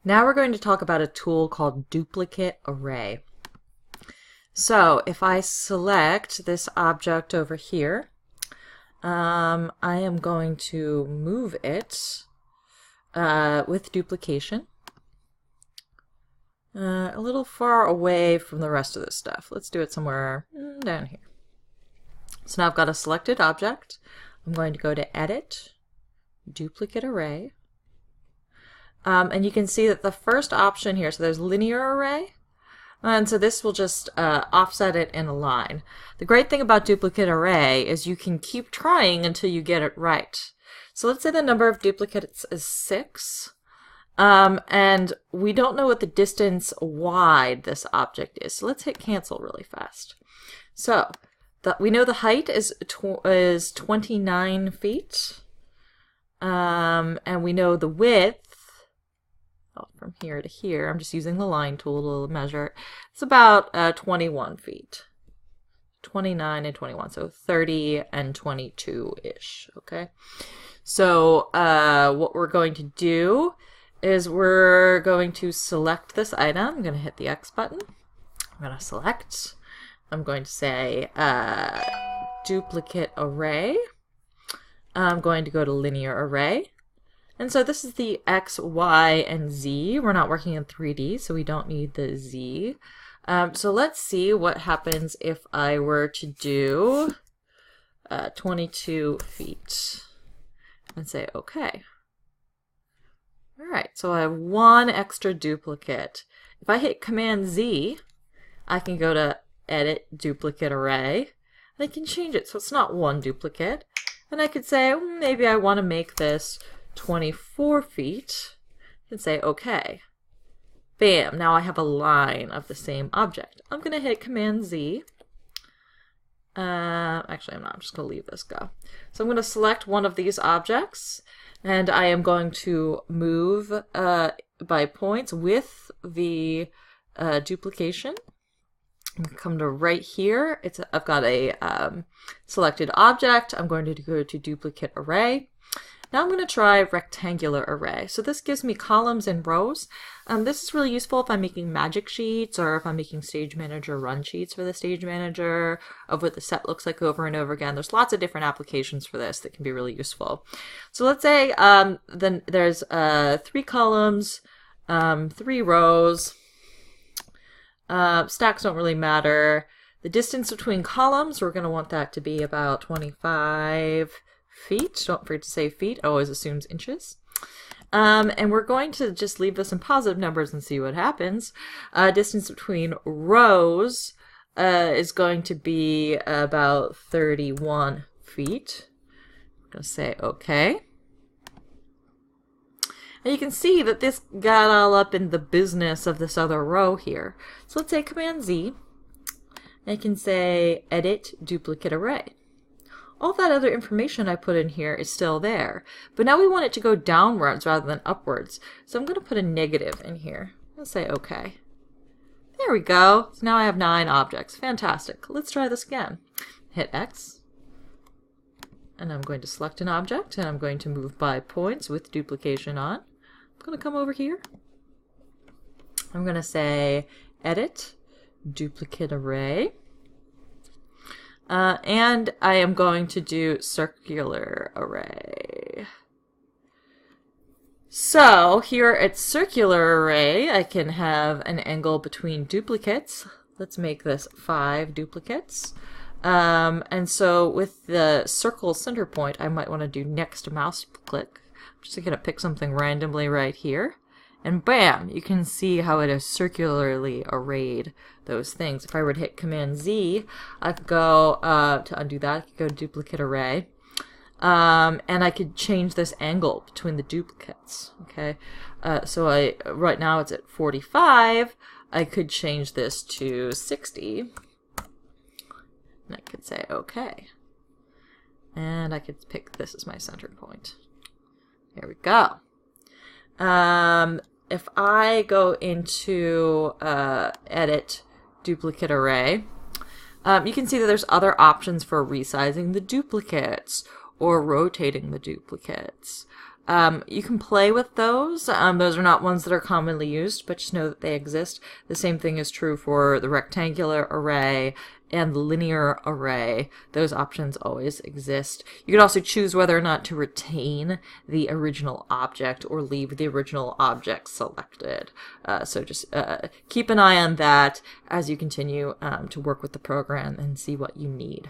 Now we're going to talk about a tool called duplicate array. So if I select this object over here, I am going to move it with duplication a little far away from the rest of this stuff. Let's do it somewhere down here. So now I've got a selected object. I'm going to go to Edit, Duplicate Array. And you can see that the first option here, so there's linear array, and so this will just offset it in a line. The great thing about duplicate array is you can keep trying until you get it right. So let's say the number of duplicates is 6, and we don't know what the distance wide this object is. So let's hit cancel really fast. So we know the height is 29 feet, and we know the width, from here to here, I'm just using the line tool to measure it. It's about 21 feet. 29 and 21, so 30 and 22-ish, okay? So what we're going to do is we're going to select this item. I'm going to hit the X button. I'm going to select. I'm going to say duplicate array. I'm going to go to linear array. And so this is the X, Y, and Z. We're not working in 3D, so we don't need the Z. So let's see what happens if I were to do 22 feet and say OK. All right, so I have one extra duplicate. If I hit Command Z, I can go to Edit Duplicate Array, and I can change it so it's not one duplicate. And I could say, maybe I want to make this 24 feet, and say OK. Bam, now I have a line of the same object. I'm going to hit Command Z. Actually, I'm not. I'm just going to leave this go. So I'm going to select one of these objects, and I am going to move by points with the duplication. I'm going to come to right here. I've got a selected object. I'm going to go to Duplicate Array. Now I'm going to try rectangular array. So this gives me columns and rows. This is really useful if I'm making magic sheets or if I'm making Stage Manager run sheets for the Stage Manager of what the set looks like over and over again. There's lots of different applications for this that can be really useful. So let's say then there's 3 columns, 3 rows. Stacks don't really matter. The distance between columns, we're going to want that to be about 25 feet. Don't forget to say feet. Always assumes inches. And we're going to just leave this in positive numbers and see what happens. Distance between rows is going to be about 31 feet. I'm going to say OK. And you can see that this got all up in the business of this other row here. So let's say Command Z. And I can say Edit Duplicate Array. All that other information I put in here is still there, but now we want it to go downwards rather than upwards. So I'm going to put a negative in here. Let's say OK. There we go. So now I have 9 objects. Fantastic. Let's try this again. Hit X. And I'm going to select an object, and I'm going to move by points with duplication on. I'm going to come over here. I'm going to say Edit Duplicate Array. And I am going to do circular array. So here at circular array, I can have an angle between duplicates. Let's make this 5 duplicates. And so with the circle center point, I might want to do next mouse click. I'm just going to pick something randomly right here. And bam, you can see how it has circularly arrayed those things. If I were to hit Command Z, I could go, to undo that, I could go to Duplicate Array. And I could change this angle between the duplicates, okay? So right now it's at 45. I could change this to 60. And I could say OK. And I could pick this as my center point. There we go. If I go into Edit Duplicate Array, you can see that there's other options for resizing the duplicates or rotating the duplicates. You can play with those. Those are not ones that are commonly used, but just know that they exist. The same thing is true for the rectangular array and the linear array. Those options always exist. You can also choose whether or not to retain the original object or leave the original object selected. So just keep an eye on that as you continue to work with the program and see what you need.